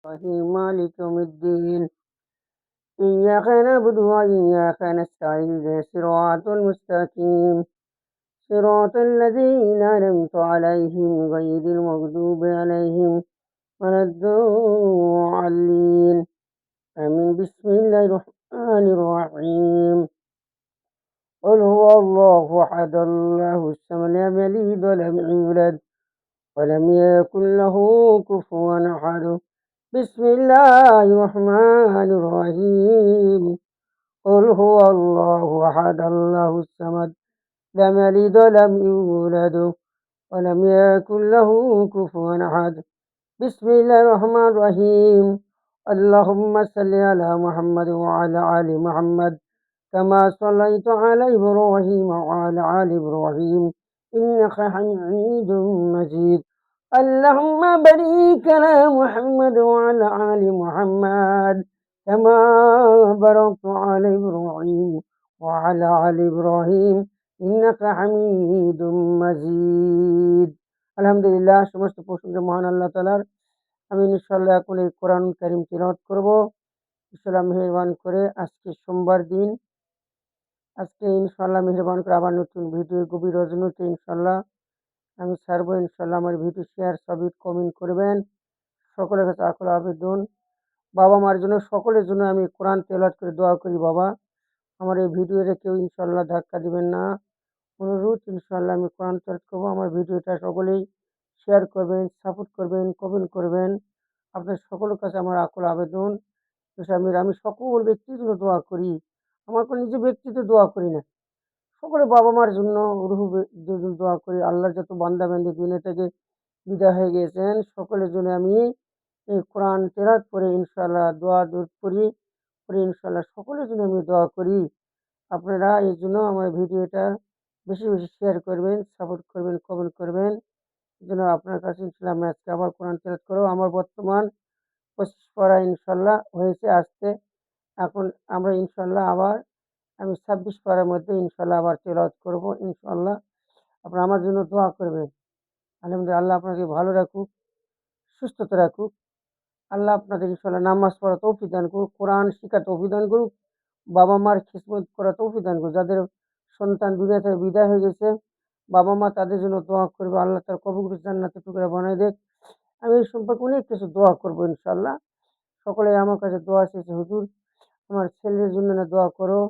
الرحيم مالك يوم الدين إياك نعبد وإياك نستعين اهدنا الصراط المستقيم صراط الذين أنعمت عليهم غير المغضوب عليهم ولا الضالين آمين بسم الله الرحمن الرحيم قل هو الله أحد الله الصمد لم يلد ولم يولد ولم يكن له كفوا أحد بسم الله الرحمن الرحيم قل هو الله أحد الله الصمد لم يلد ولم يولد ولم يكن له كفوا أحد بسم الله الرحمن الرحيم اللهم صل على محمد وعلى آل محمد كما صليت على إبراهيم وعلى آل إبراهيم إنك حميد مجيد اللهم بارك على محمد وعلى آل محمد كما باركت على إبراهيم وعلى آل إبراهيم إنك حميد مجيد আলহামদুলিল্লাহ সমস্ত প্রশংসা মহান আল্লাহ তাআলার। আমি ইনশাআল্লাহ এখন এই কোরআন কারীম তিলাওয়াত করব। ইনশাআল্লাহ মেহেরবান করে আজকে সোমবার দিন। আজকে ইনশাআল্লাহ মেহেরবান করে আবার নতুন ভিডিও গভীর রজনীতে ইনশাআল্লাহ আমি ছাড়বো। ইনশাআল্লাহ আমার ভিডিও শেয়ার সাবমিট কমেন্ট করবেন। সকলের কাছে আকুল আবেদন, বাবা মার জন্য সকলের জন্য আমি কোরআন তেলাওয়াত করে দোয়া করি। বাবা আমার এই ভিডিওতে কেউ ইনশাআল্লাহ ধাক্কা দিবেন না, অনুরোধ। ইনশাআল্লাহ আমি কোরআন তেলাওয়াত করবো। আমার ভিডিওটা সকলেই শেয়ার করবেন, সাপোর্ট করবেন, কমেন্ট করবেন। আপনার সকলের কাছে আমার আকুল আবেদন। আমি সকল ব্যক্তির জন্য দোয়া করি, আমার কোনো নিজের ব্যক্তিগত দোয়া করি না, সকলে বাবা মার জন্য জন্য দোয়া করি। আল্লাহর যত বান্দা বান্দি দুনিয়া থেকে বিদায় হয়ে গিয়েছেন সকলের জন্য আমি এই কোরআন তেলাওয়াত করে ইনশাআল্লাহ দোয়া দরুদ পড়ি, ইনশাআল্লাহ সকলের জন্য আমি দোয়া করি। আপনারা এর জন্য আমার ভিডিওটা বেশি বেশি শেয়ার করবেন, সাপোর্ট করবেন, কমেন্ট করবেন। এজন্য আপনার কাছে ইনশাআল্লাহ আমি আজকে আবার কোরআন তেলাওয়াত করব। আমার বর্তমান 25 পারা ইনশাআল্লাহ হয়েছে আসতে। এখন আমরা ইনশাআল্লাহ আবার আমি 26 পারার মধ্যে ইনশাআল্লাহ আবার তেলাওয়াত করব ইনশাআল্লাহ। আপনারা আমার জন্য দোয়া করবেন। আলহামদুলিল্লাহ, আল্লাহ আপনাকে ভালো রাখুক, সুস্থতা রাখুক। আল্লাহ আপনাদের ইনশাআল্লাহ নামাজ পড়া তৌফিক দান করুক, কোরআন শিখার তৌফিক দান করুক, বাবা মার খিদমত করা তৌফিক দান করুক। যাদের সন্তান দুনিয়া থেকে বিদায় হয়ে গেছে, বাবা মা তাদের জন্য দোয়া করবে, আল্লাহ তার কবরকে জান্নাতের টুকরা বানায় দেক। আমি এই সম্পর্কে অনেক কিছু দোয়া করব ইনশাআল্লাহ। সকলে আমার কাছে দোয়া চেয়েছে, হুজুর আমার ছেলের জন্য না দোয়া করো,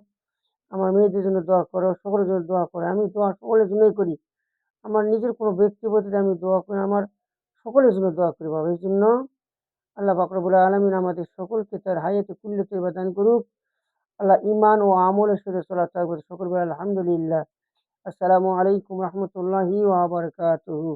আমার মেয়েদের জন্য দোয়া করো, সকলের জন্য দোয়া করো। আমি দোয়া সকলের জন্যই করি। আমার নিজের কোনো ব্যক্তিগত আমি দোয়া করি না, আমার সকলের জন্য দোয়া করি বাবা। এইজন্য আল্লাহ পাক রব্বুল আলামিন আমাদের সকলকে তার হায়াতে কুল্লি তৈয়বা দান করুক। আল্লাহ ঈমান ও আমলের সাথে চলার তৌফিক সকল বলে আলহামদুলিল্লাহ। আসসালামু আলাইকুম ওয়া রাহমাতুল্লাহি ওয়া বারাকাতুহু।